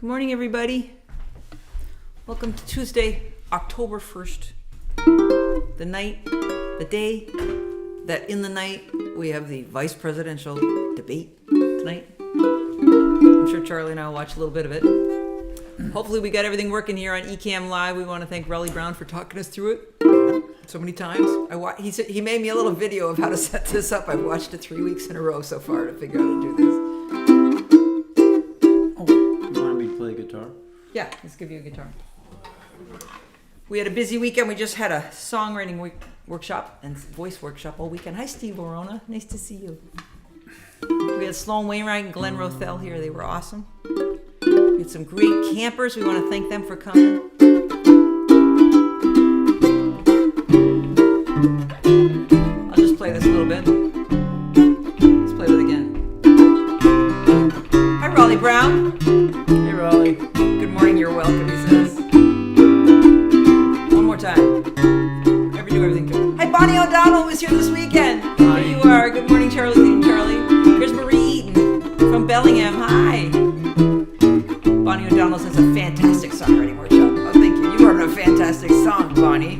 Good morning, everybody. Welcome to Tuesday, October 1st. The day that in the night we have the vice presidential debate tonight. I'm sure Charlie and I will watch a little bit of it. Hopefully we got everything working here on Ecamm Live. We want to thank Raleigh Brown for talking us through it so many times. He made me a little video of how to set this up. I've watched it 3 weeks in a row so far to figure out how to do this. Oh, you want me to play guitar? Yeah, let's give you a guitar. We had a busy weekend. We just had a songwriting workshop and voice workshop all weekend. Hi, Steve Verona. Nice to see you. We had Sloan Wainwright and Glenn Rothell here. They were awesome. We had some great campers. We want to thank them for coming. I'll just play this a little bit. Let's play that again. Hi, Raleigh Brown. Hey, Raleigh. Good morning. You're welcome, he says. One more time. Do everything good. Hi, Bonnie O'Donnell was here this weekend. Hi. There you are. Good morning, Charlie and Charlie. Here's Marie Eaton from Bellingham. Hi. Bonnie O'Donnell says a fantastic songwriting workshop. Oh, thank you. You wrote a fantastic song, Bonnie.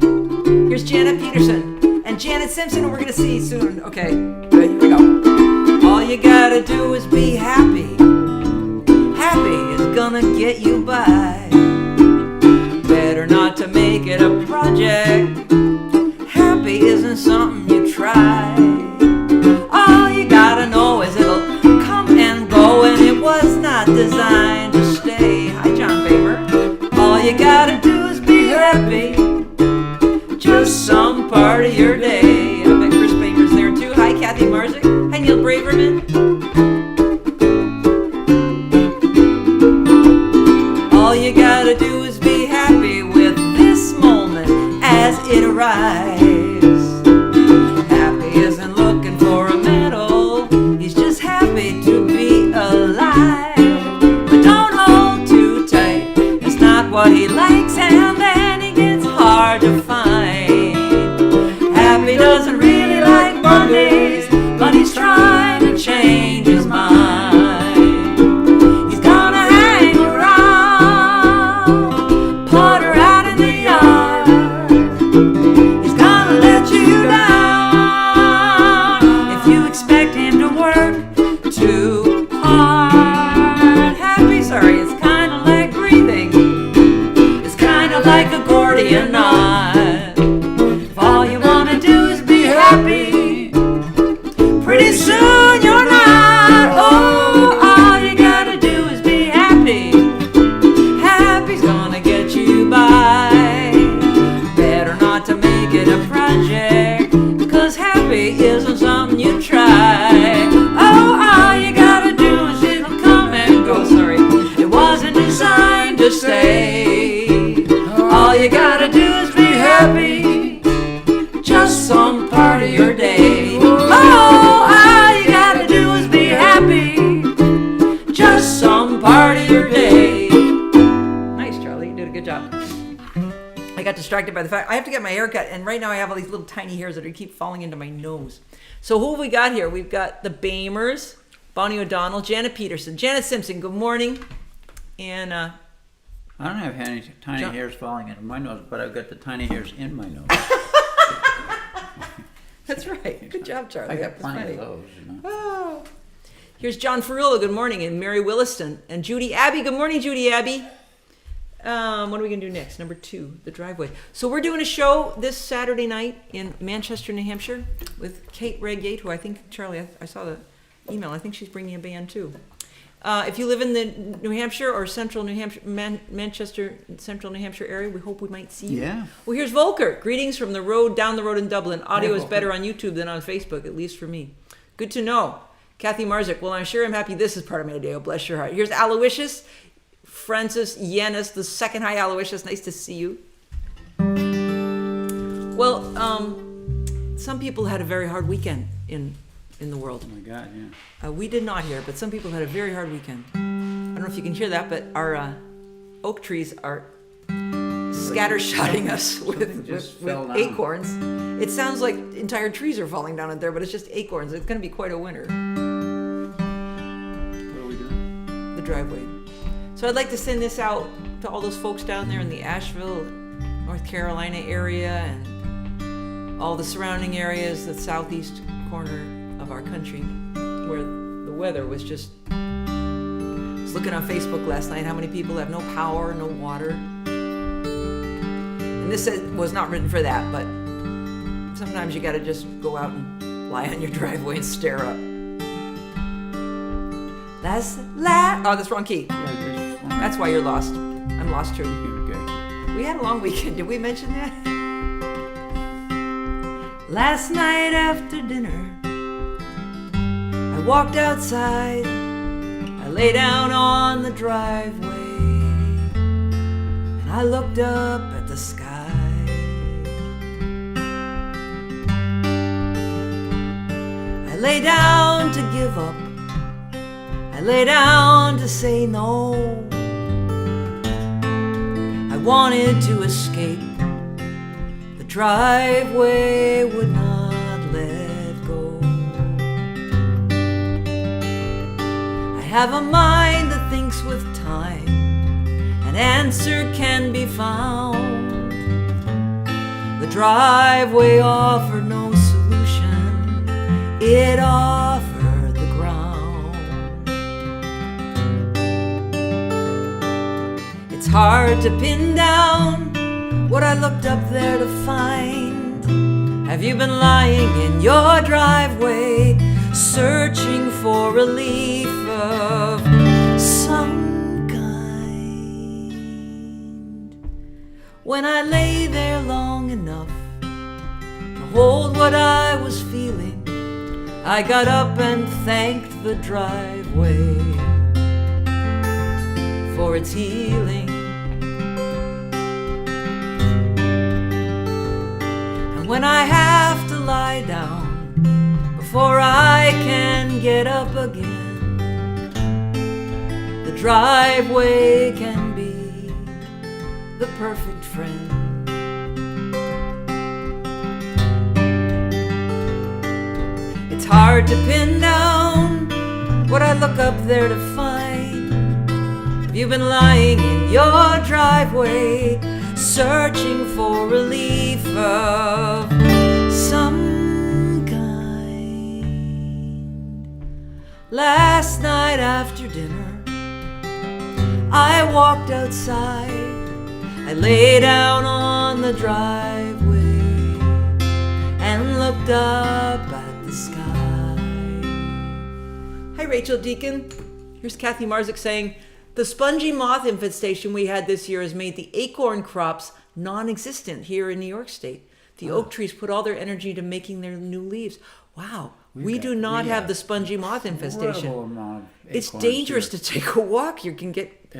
Here's Janet Peterson and Janet Simpson, who we're going to see soon. Okay, good. Here we go. All you got to do is be happy. Happy is going to get you by. Better not to make it a project. Happy isn't something you try. All you gotta know is it'll come and go, and it was not designed to stay. Hi, John Faber. All you gotta do is be happy. Just some part of your day. I bet Chris Bamer's there too. Hi, Kathy Marzik. Hi, Neil Braverman. All you gotta do is be happy with this moment as it arrives. Happy isn't looking for a medal, he's just happy to be alive. But don't hold too tight, it's not what he likes, and then he gets hard to find. Happy doesn't really like Mondays, but he's trying to change his mind. He's gonna hang around, putter out in the yard. He's gonna let you down if you expect him to work too hard. Happy, sorry, it's kind of like breathing. It's kind of like a Gordian knot. If all you want to do is be happy, pretty soon you're not. Oh, all you gotta do is be happy. Happy's gonna get you by. Better not to make it a project, 'cause happy isn't something you try. Oh, all you gotta do is it'll come and go. Sorry, it wasn't designed to stay. All you gotta do is be happy. Just some part of your day. Oh, all you gotta do is be happy. Just some part of your day. Nice, Charlie. You did a good job. I got distracted by the fact I have to get my hair cut, and right now I have all these little tiny hairs that keep falling into my nose. So who have we got here? We've got the Bamers, Bonnie O'Donnell, Janet Peterson, Janet Simpson. Good morning. And I don't have any tiny hairs falling into my nose, but I've got the tiny hairs in my nose. that's right. Good job, Charlie. I got That's plenty funny. of those, you know. Oh. Here's John Ferrullo, good morning, and Mary Williston, and Judy Abbey. Good morning, Judy Abbey. What are we going to do next? Number 2, the driveway. So we're doing a show this Saturday night in Manchester, New Hampshire with Kate Reggate, who I think, Charlie, I saw the email. I think she's bringing a band too. If you live in the New Hampshire or central New Hampshire, Manchester, central New Hampshire area, we hope we might see you. Yeah. Well, here's Volker. Greetings from the road, down the road in Dublin. Audio is better on YouTube than on Facebook, at least for me. Good to know. Kathy Marzik. Well, I'm sure I'm happy this is part of my day. Oh, bless your heart. Here's Aloysius. Francis Yanis, the second. Hi, Aloysius. Nice to see you. Well, some people had a very hard weekend in the world. Oh my God, yeah. We did not hear, but some people had a very hard weekend. I don't know if you can hear that, but our oak trees are scattershotting us with acorns. It sounds like entire trees are falling down out there, but it's just acorns. It's going to be quite a winter. What are we doing? The driveway. So So I'd like to send this out to all those folks down there in the Asheville, North Carolina area and all the surrounding areas, the southeast corner of our country, where the weather was just... I was looking on Facebook last night how many people have no power, no water. And this was not written for that, but sometimes you gotta just go out and lie on your driveway and stare up. Oh, that's wrong key. That's why you're lost. I'm lost too. Okay. We had a long weekend. Did we mention that? Last night after dinner, I walked outside. I lay down on the driveway, and I looked up at the sky. I lay down to give up. I lay down to say no. I wanted to escape. The driveway would not let go. I have a mind that thinks with time. An answer can be found. The driveway offered no solution. It offered the ground. It's hard to pin down what I looked up there to find. Have you been lying in your driveway, searching for relief of some kind? When I lay there long enough to hold what I was feeling, I got up and thanked the driveway for its healing. And when I have to lie down before I can get up again, the driveway can be the perfect friend. It's hard to pin down what I look up there to find. Have you been lying in your driveway, searching for relief of some kind? Last night after dinner, I walked outside. I lay down on the driveway and looked up at the sky. Hi, Rachel Deacon. Here's Kathy Marzik saying, the spongy moth infestation we had this year has made the acorn crops non-existent here in New York State. The oak trees put all their energy to making their new leaves. Wow, we do not have the spongy moth infestation. It's dangerous to take a walk. You can get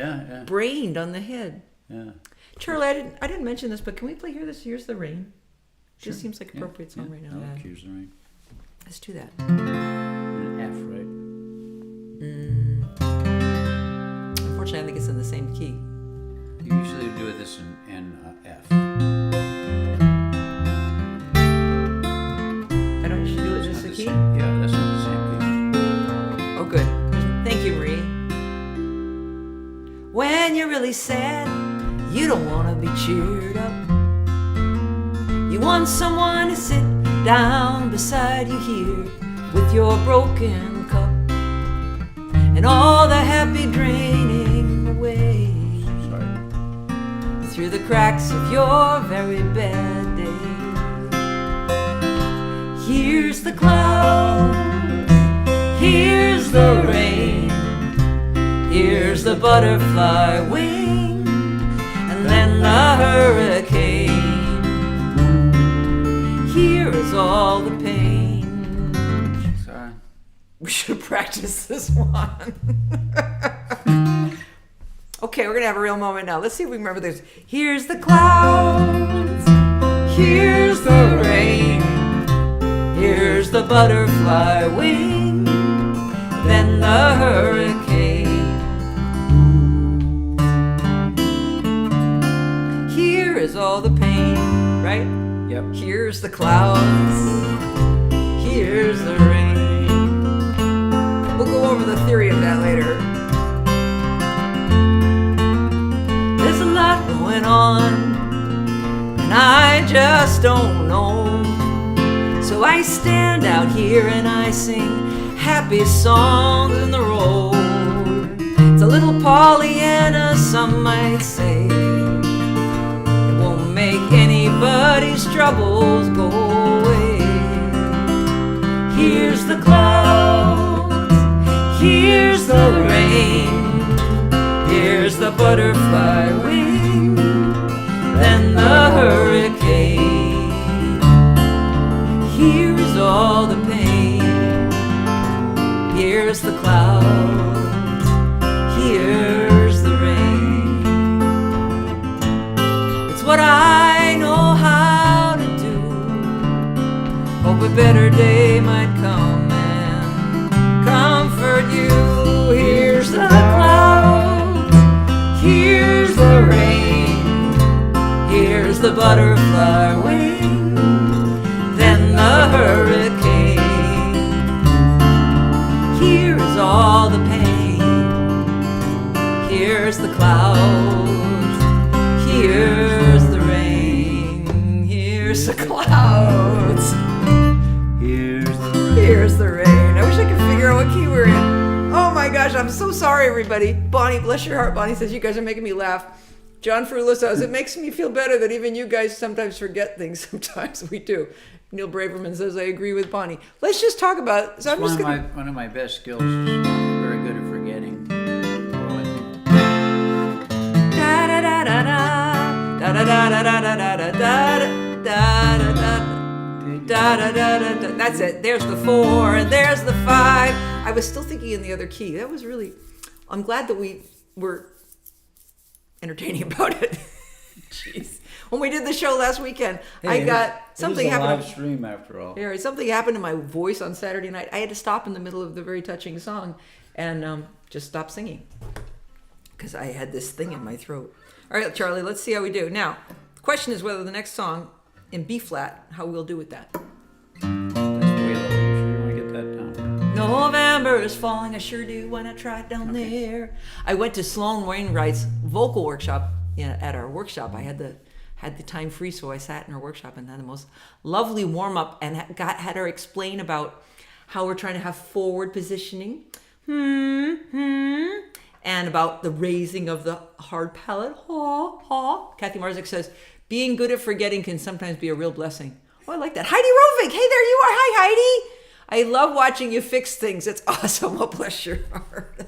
brained on the head. Yeah. Charlie, I didn't mention this, but can we play Here's the Rain? Sure. Just seems like an appropriate song right now. I like Here's the Rain. Let's do that. An F, right? Unfortunately, I think it's in the same key. You usually do this in F. I don't usually do it in just the key? Yeah, that's not the same key. Oh, good. Thank you, Marie. When you're really sad, you don't want to be cheered up. You want someone to sit down beside you here with your broken cup and all the happy draining away through the cracks of your very bad day. Here's the clouds, here's the rain, here's the butterfly wing, and then the hurricane. Here is all the pain. Sorry. We should practice this one. Okay, we're gonna have a real moment now. Let's see if we remember this. Here's the clouds, here's the rain, here's the butterfly wing, then the hurricane. Here is all the pain, right? Yep. Here's the clouds, here's the rain. We'll go over the theory of that later. don't know. So I stand out here and I sing happy songs in the road. It's a little Pollyanna, some might say. It won't make anybody's troubles go away. Here's the clouds, here's the rain, here's the butterfly wing, then the hurricane. Here's all the pain, here's the clouds, here's the rain. It's what I know how to do. Hope a better day might come and comfort you. Here's the clouds, here's the rain, here's the butterfly wing, then the hurricane. Here's all the pain, here's the clouds, here's the rain, here's the clouds, here's the rain. I wish I could figure out what key we're in. Oh my gosh, I'm so sorry, everybody. Bonnie, bless your heart, Bonnie says, you guys are making me laugh. John Frulo says, it makes me feel better that even you guys sometimes forget things. Sometimes we do. Neil Braverman says, I agree with Bonnie. Let's just talk about... So I'm just one of my best skills is I'm very good at forgetting. That's it. There's the 4 and there's the 5. I was still thinking in the other key. That was really... I'm glad that we were entertaining about it. Jeez. When we did the show last weekend, I got something happened. It was a live stream after all. Yeah, something happened to my voice on Saturday night. I had to stop in the middle of the very touching song and just stop singing because I had this thing in my throat. All right, Charlie, let's see how we do. Now, the question is whether the next song in B flat, how we'll do with that. That's way low. You want to get that down. November is falling, I sure do when I try it down there. I went to Sloan Wainwright's vocal workshop. At our workshop, I had the time free, so I sat in her workshop and had the most lovely warm up and had her explain about how we're trying to have forward positioning, and about the raising of the hard palate. Kathy Marzik says, being good at forgetting can sometimes be a real blessing. Oh, I like that. Heidi Rovig, hey, there you are. Hi, Heidi. I love watching you fix things. It's awesome. Well, bless your heart.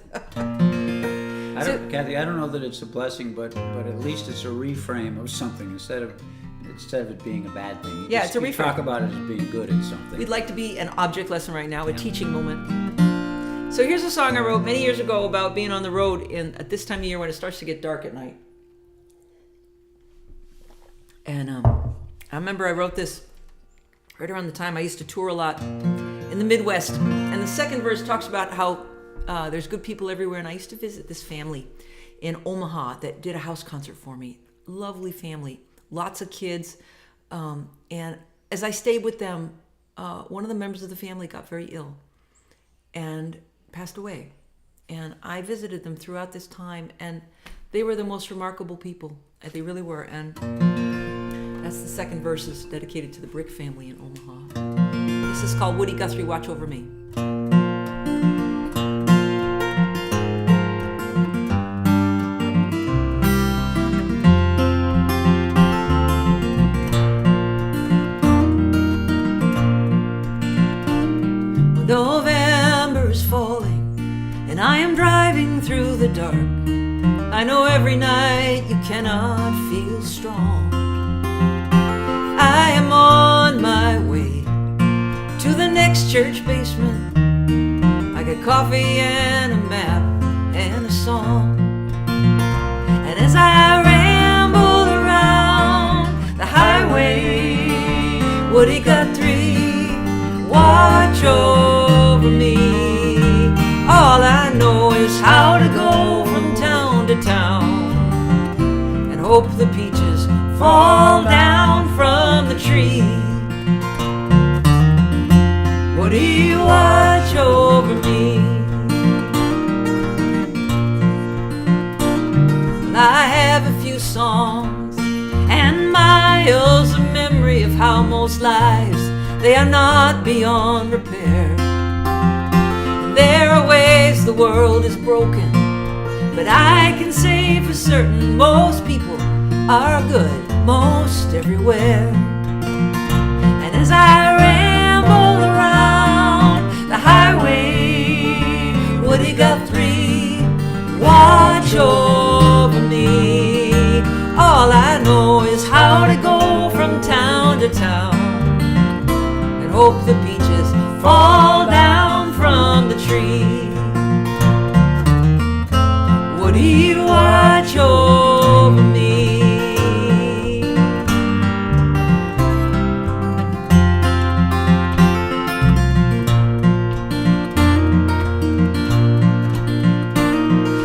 Kathy, I don't know that it's a blessing, but at least it's a reframe of something instead of it being a bad thing. It's a reframe. You talk about it as being good at something. We'd like to be an object lesson right now, a teaching moment. So here's a song I wrote many years ago about being on the road at this time of year when it starts to get dark at night. And I remember I wrote this right around the time I used to tour a lot in the Midwest. And the second verse talks about how there's good people everywhere. And I used to visit this family in Omaha that did a house concert for me. Lovely family, lots of kids. And as I stayed with them, one of the members of the family got very ill and passed away. And I visited them throughout this time, and they were the most remarkable people. They really were. And that's the second verse, is dedicated to the Brick family in Omaha. This is called Woody Guthrie, Watch Over Me. November is falling, and I am driving through the dark. I know every night you cannot feel strong. I am on my way to the next church basement. I got coffee and a map and a song. And as I ramble around the highway, Woody Guthrie, watch over me. All I know is how to go from town to town and hope the peaches fall down from the tree. Woody, watch over me. I have a few songs and miles of memory of how lives, they are not beyond repair. There are ways the world is broken, but I can say for certain most people are good most everywhere. And as I ramble around the highway, Woody Guthrie, watch over me. All I know is how to go from town to town and hope the peaches fall down from the tree. Woody, watch over me.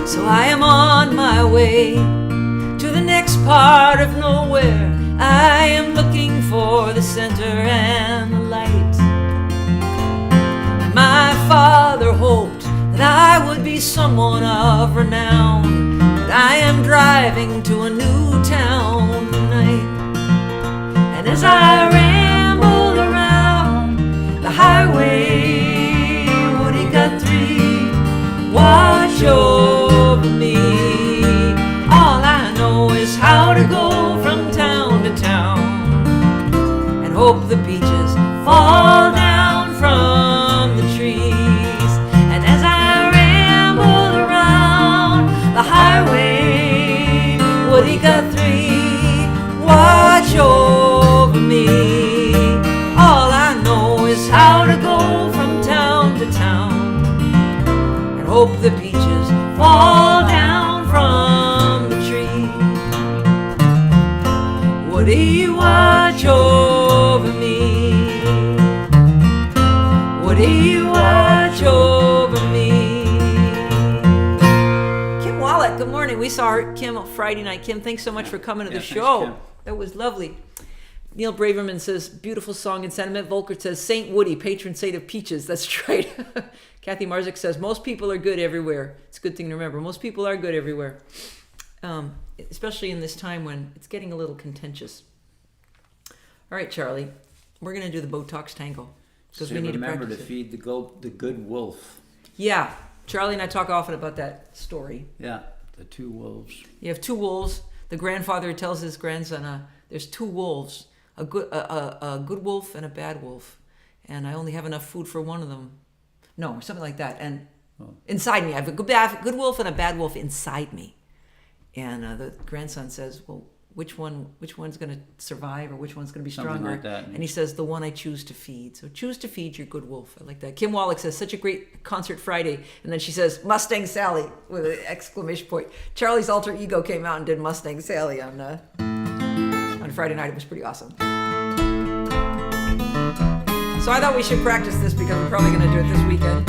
So I am on my way to the next part of nowhere. I am looking for the center and the light. My father hoped that I would be someone of renown, but I am driving to a new town tonight. And as I ramble around the highway, Woody Guthrie, watch over me. All I know is how to go from town to town and hope the peaches fall down from the trees. And as I ramble around the highway, Woody Guthrie, watch over me. All I know is how to go from town to town and hope the peaches fall down from the tree. Woody, watch over me. Woody, watch over me. Kim Wallach, good morning. We saw her, Kim, on Friday night. Kim, thanks so much for coming to the thanks, show. Kim. That was lovely. Neil Braverman says, beautiful song and sentiment. Volker says, Saint Woody, patron saint of peaches. That's right. Kathy Marzik says, most people are good everywhere. It's a good thing to remember. Most people are good everywhere. Especially in this time when it's getting a little contentious. All right, Charlie, we're going to do the Botox Tango. Because So we need remember to to practice it. feed the good wolf. Yeah, Charlie and I talk often about that story. Yeah, the two wolves. You have two wolves. The grandfather tells his grandson, there's two wolves, a good wolf and a bad wolf. And I only have enough food for one of them. No, or something like that. And inside me, I have a good wolf and a bad wolf inside me. And the grandson says, well, which one's going to survive or which one's going to be Something stronger? like that. And he says, the one I choose to feed. So choose to feed your good wolf. I like that. Kim Wallach says, such a great concert Friday. And then she says, Mustang Sally with an exclamation point. Charlie's alter ego came out and did Mustang Sally on Friday night. It was pretty awesome. So I thought we should practice this because we're probably going to do it this weekend.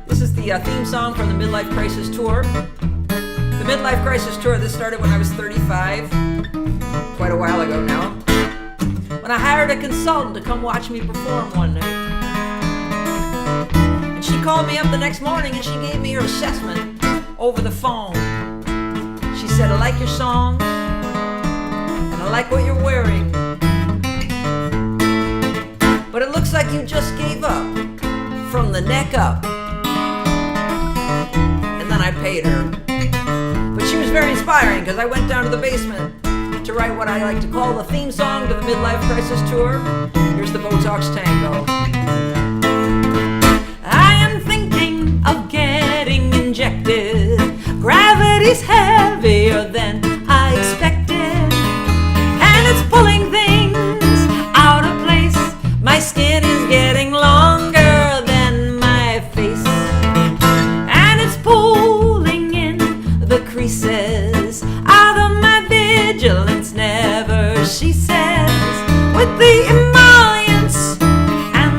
This is the theme song from the Midlife Crisis Tour. The Midlife Crisis Tour, this started when I was 35, quite a while ago now, when I hired a consultant to come watch me perform one night. And she called me up the next morning and she gave me her assessment over the phone. She said, I like your songs, and I like what you're wearing, but it looks like you just gave up from the neck up. And then I paid her. But she was very inspiring because I went down to the basement to write what I like to call the theme song to the Midlife Crisis Tour. Here's the Botox Tango. I am thinking of getting injected. Gravity's heavier than I expected, and it's pulling things out of place. My skin is getting longer than my face, and it's pulling in the creases out of my vigilance. Never, she says, with the emollients and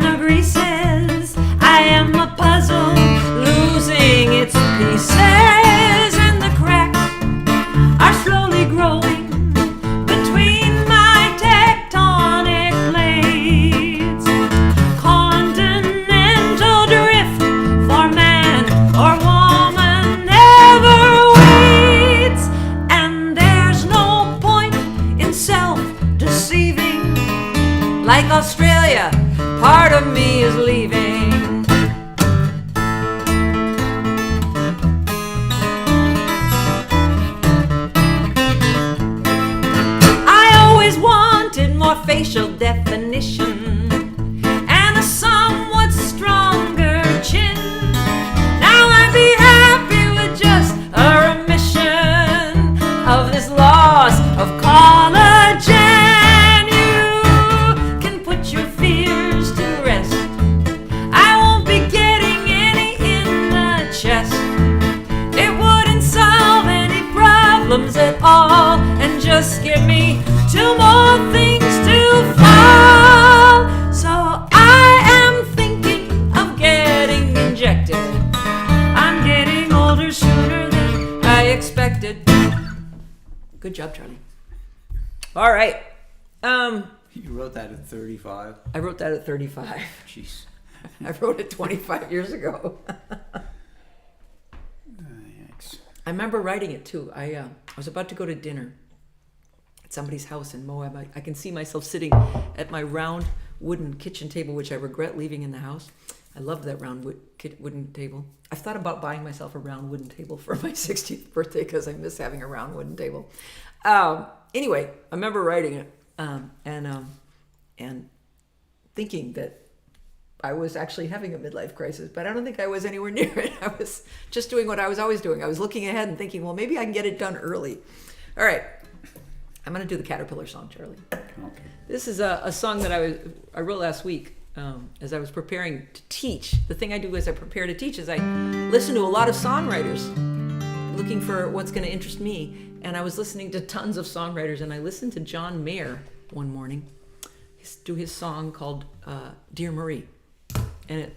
Good job, Charlie. All right. You wrote that at 35? I wrote that at 35. Jeez. I wrote it 25 years ago. Yikes. I remember writing it too. I was about to go to dinner at somebody's house in Moab. I can see myself sitting at my round wooden kitchen table, which I regret leaving in the house. I loved that round wooden table. I've thought about buying myself a round wooden table for my 60th birthday because I miss having a round wooden table. Anyway, I remember writing it and thinking that I was actually having a midlife crisis, but I don't think I was anywhere near it. I was just doing what I was always doing. I was looking ahead and thinking, well, maybe I can get it done early. All right. I'm going to do the Caterpillar song, Charlie. Okay. This is a song that I wrote last week as I was preparing to teach. The thing I do as I prepare to teach is I listen to a lot of songwriters looking for what's going to interest me. And I was listening to tons of songwriters, and I listened to John Mayer one morning do his song called Dear Marie. And it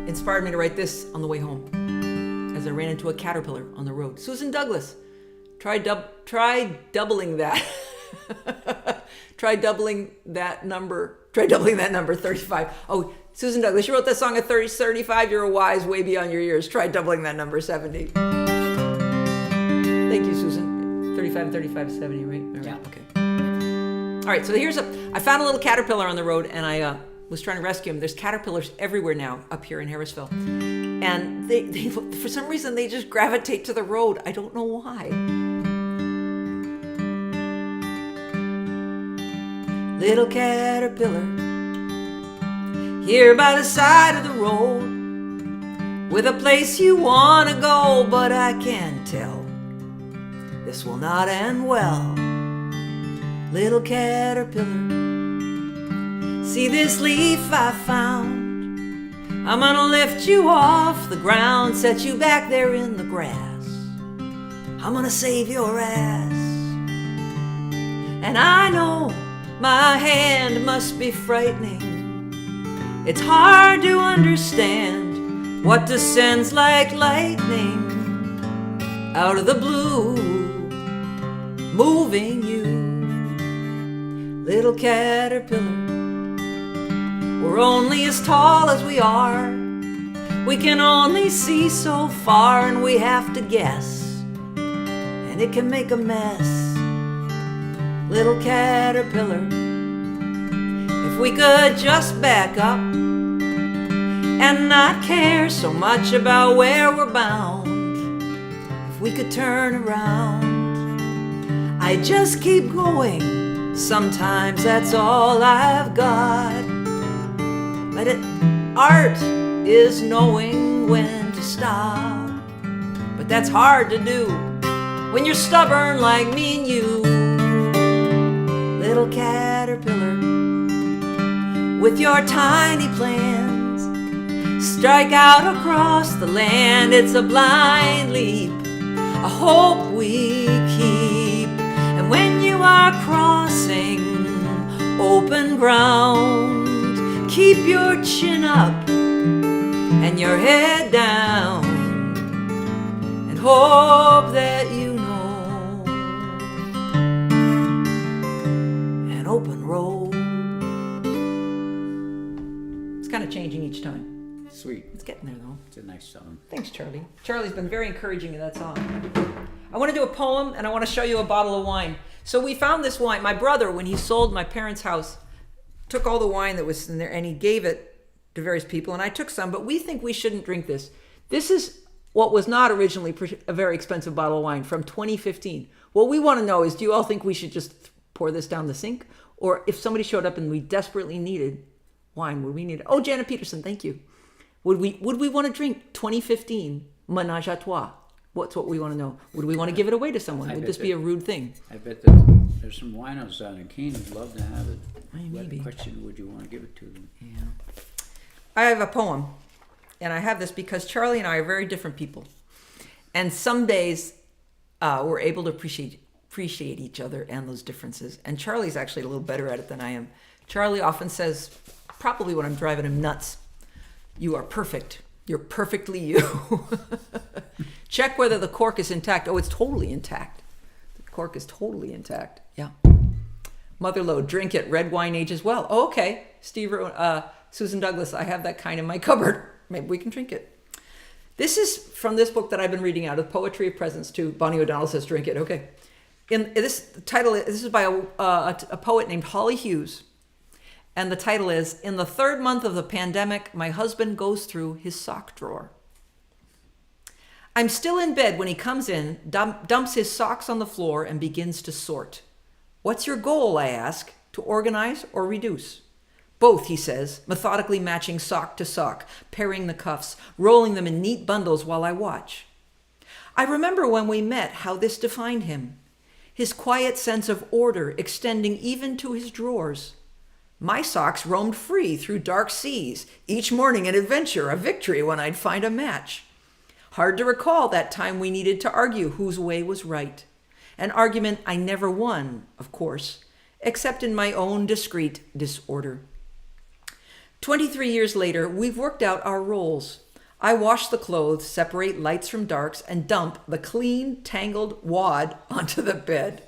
inspired me to write this on the way home as I ran into a caterpillar on the road. Susan Douglas, try doubling that. Try doubling that number 35. Oh, Susan Douglas, you wrote that song at 35. You're a wise way beyond your years. Try doubling that number 70. Thank you, Susan. 35 and 35 is 70, right? All right. Yeah. Okay. All right, so I found a little caterpillar on the road, and I was trying to rescue him. There's caterpillars everywhere now up here in Harrisville. And they for some reason, they just gravitate to the road. I don't know why. Little caterpillar, here by the side of the road, with a place you want to go, but I can tell this will not end well. Little caterpillar, see this leaf I found? I'm gonna lift you off the ground, set you back there in the grass. I'm gonna save your ass. And I know my hand must be frightening. It's hard to understand what descends like lightning out of the blue, moving you. Little caterpillar, we're only as tall as we are. We can only see so far, and we have to guess, and it can make a mess. Little caterpillar, if we could just back up and not care so much about where we're bound, if we could turn around, I just keep going. Sometimes that's all I've got. But art is knowing when to stop. But that's hard to do when you're stubborn like me and you. Little caterpillar, with your tiny plans, strike out across the land. It's a blind leap, a hope we keep. And when you are crossing open ground, keep your chin up and your head down, and hope that you know an open road. It's kind of changing each time. Sweet. It's getting there though. It's a nice song. Thanks, Charlie. Charlie's been very encouraging in that song. I want to do a poem, and I want to show you a bottle of wine. So we found this wine. My brother, when he sold my parents' house, took all the wine that was in there, and he gave it to various people, and I took some, but we think we shouldn't drink this. This is what was not originally a very expensive bottle of wine from 2015. What we want to know is, do you all think we should just pour this down the sink? Or if somebody showed up and we desperately needed wine, would we need it? Oh, Janet Peterson, thank you. Would we want to drink 2015 Ménage à Trois? What's what we want to know? Would we want to give it away to someone? Would this be a rude thing? I bet that there's some winos down in Keene who'd love to have it. Maybe. What question would you want to give it to them? Yeah. I have a poem, and I have this because Charlie and I are very different people. And some days we're able to appreciate each other and those differences. And Charlie's actually a little better at it than I am. Charlie often says, probably when I'm driving him nuts, "You are perfect. You're perfectly you." Check whether the cork is intact. Oh, it's totally intact. Cork is totally intact. Yeah. Motherlode, drink it. Red wine ages well. Oh, okay. Susan Douglas, I have that kind in my cupboard. Maybe we can drink it. This is from this book that I've been reading out of Poetry of Presence 2. Bonnie O'Donnell says, drink it. Okay. This is by a poet named Holly Hughes. And the title is, In the Third Month of the Pandemic, My Husband Goes Through His Sock Drawer. I'm still in bed when he comes in, dumps his socks on the floor, and begins to sort. What's your goal, I ask, to organize or reduce? Both, he says, methodically matching sock to sock, pairing the cuffs, rolling them in neat bundles while I watch. I remember when we met how this defined him, his quiet sense of order extending even to his drawers. My socks roamed free through dark seas, each morning an adventure, a victory when I'd find a match. Hard to recall that time we needed to argue whose way was right. An argument I never won, of course, except in my own discreet disorder. 23 years later, we've worked out our roles. I wash the clothes, separate lights from darks, and dump the clean, tangled wad onto the bed.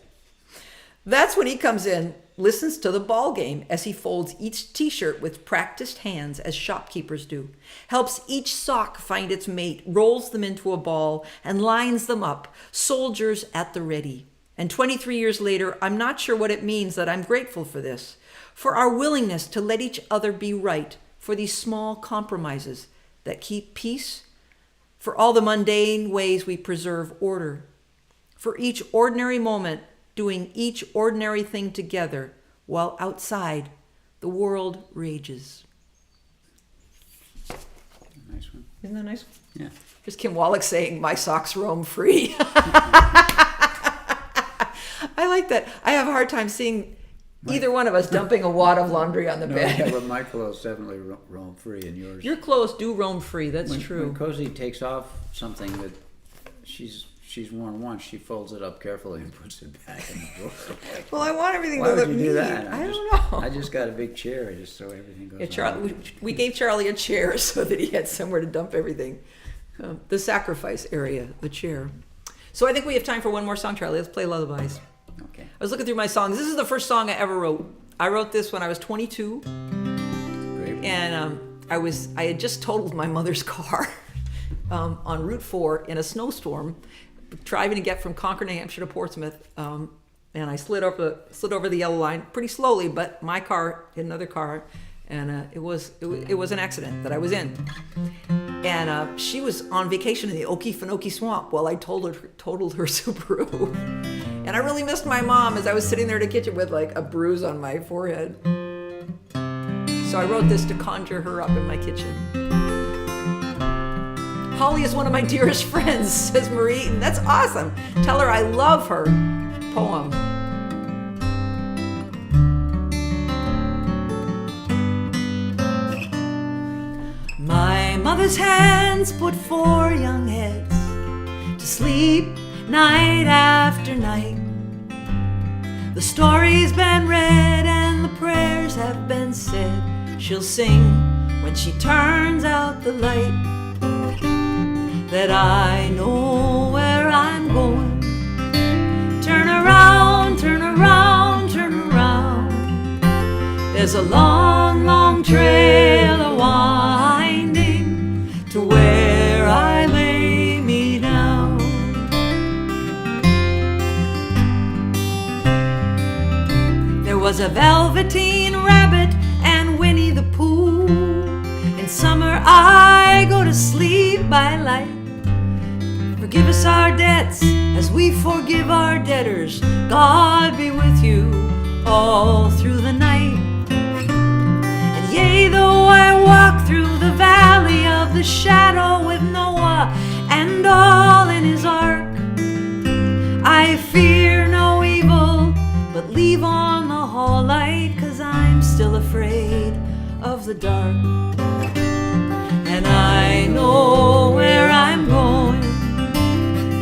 That's when he comes in, listens to the ball game as he folds each t-shirt with practiced hands as shopkeepers do, helps each sock find its mate, rolls them into a ball, and lines them up, soldiers at the ready. And 23 years later, I'm not sure what it means that I'm grateful for this, for our willingness to let each other be right, for these small compromises that keep peace, for all the mundane ways we preserve order, for each ordinary moment doing each ordinary thing together while outside the world rages. Nice one. Isn't that nice? Yeah. Here's Kim Wallach saying, my socks roam free. I like that. I have a hard time seeing either one of us dumping a wad of laundry on the No, bed. yeah, but my clothes definitely roam free, and yours. Your clothes do roam free, that's true. When Cozy takes off something that she's worn once, she folds it up carefully and puts it back in the drawer. Like, Well, I want everything why to would look you do neat. that? I don't know. I just got a big chair just so everything goes. Yeah, Charlie, we gave Charlie a chair so that he had somewhere to dump everything. The sacrifice area, the chair. So I think we have time for one more song, Charlie. Let's play Lullabies. Okay. I was looking through my songs. This is the first song I ever wrote. I wrote this when I was 22, Great. and I had just totaled my mother's car on Route 4 in a snowstorm, driving to get from Concord, New Hampshire to Portsmouth. And I slid over the yellow line pretty slowly, but my car hit another car, and it was an accident that I was in. And she was on vacation in the Okefenokee Swamp while I totaled her Subaru. And I really missed my mom as I was sitting there in the kitchen with like a bruise on my forehead. So I wrote this to conjure her up in my kitchen. Holly is one of my dearest friends, says Marie, and that's awesome. Tell her I love her. Poem. My mother's hands put 4 young heads to sleep night after night. The story's been read and the prayers have been said. She'll sing when she turns out the light, that I know where I'm going. Turn around, turn around, turn around. There's a long, long trail a-winding to where I lay me down. There was a velveteen rabbit and Winnie the Pooh. In summer I go to sleep by light. Forgive us our debts as we forgive our debtors. God be with you all through the night. And yea, though I walk through the valley of the shadow with Noah and all in his ark, I fear no evil, but leave on the hall light, 'cause I'm still afraid of the dark. And I know where I'm going.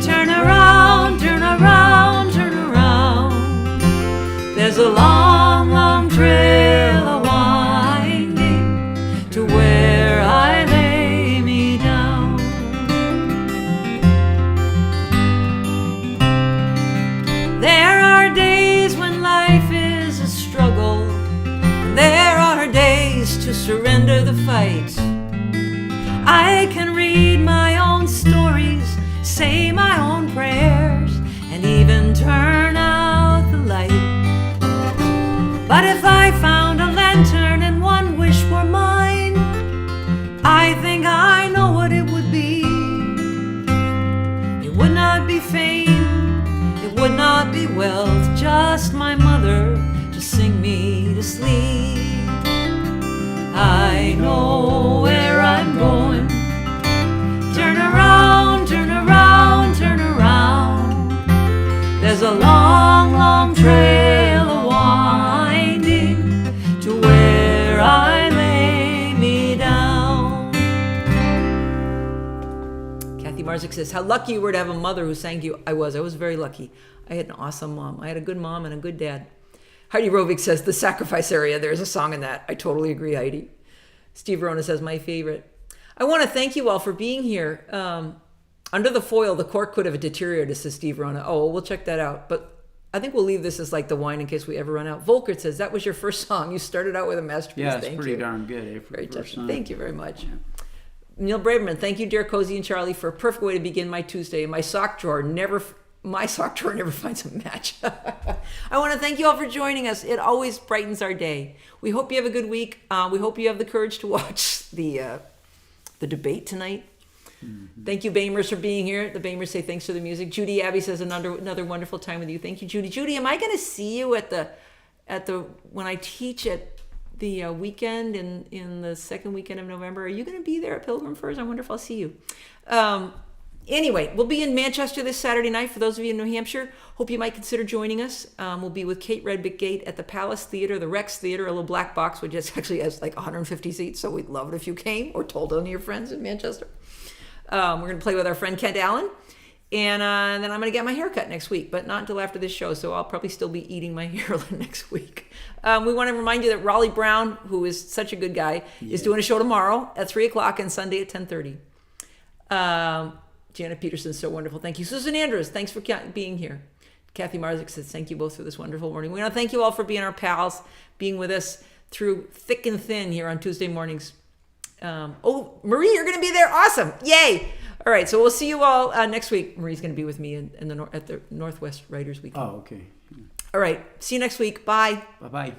Turn around, turn around, turn around. There's a long, long trail a-winding to where I lay me down. There I can read my own stories, say my own prayers, and even turn out the light. But if I found a lantern and one wish were mine, I think I know what it would be. It would not be fame, it would not be wealth, just my mother to sing me to sleep. I know where I'm going. Turn around, turn around, turn around. There's a long, long trail a-winding to where I lay me down. Kathy Marzik says, how lucky you were to have a mother who sang to you. I was very lucky. I had an awesome mom. I had a good mom and a good dad. Heidi Rovik says, the sacrifice area, there's a song in that. I totally agree, Heidi. Steve Verona says, my favorite. I want to thank you all for being here. Under the foil, the cork could have deteriorated, says Steve Verona. Oh, we'll check that out. But I think we'll leave this as like the wine in case we ever run out. Volkert says, that was your first song. You started out with a masterpiece. Yeah, it's thank pretty you. darn good. For Very the first touching. song. Thank you very much. Neil Braverman, thank you, dear Cozy and Charlie, for a perfect way to begin my Tuesday. My sock drawer never finds a match. I want to thank you all for joining us. It always brightens our day. We hope you have a good week. We hope you have the courage to watch the debate tonight. Mm-hmm. Thank you, Bamers, for being here. The Bamers say thanks for the music. Judy Abbey says another wonderful time with you. Thank you, Judy. Judy, am I going to see you at the when I teach at the weekend in the second weekend of November? Are you going to be there at Pilgrim Furs? I wonder if I'll see you. Anyway, we'll be in Manchester this Saturday night. For those of you in New Hampshire, hope you might consider joining us. We'll be with Kate Redbick-Gate at the Palace Theater, the Rex Theater, a little black box, which actually has like 150 seats. So we'd love it if you came or told any of your friends in Manchester. We're going to play with our friend Kent Allen. And then I'm going to get my hair cut next week, but not until after this show. So I'll probably still be eating my hair next week. We want to remind you that Raleigh Brown, who is such a good guy, is doing a show tomorrow at 3 o'clock and Sunday at 10:30. Janet Peterson's so wonderful. Thank you. Susan Andrews, thanks for being here. Kathy Marzik says, thank you both for this wonderful morning. We want to thank you all for being our pals, being with us through thick and thin here on Tuesday mornings. Marie, you're going to be there. Awesome. Yay. All right. So we'll see you all next week. Marie's going to be with me at the Northwest Writers Weekend. Oh, okay. All right. See you next week. Bye. Bye-bye.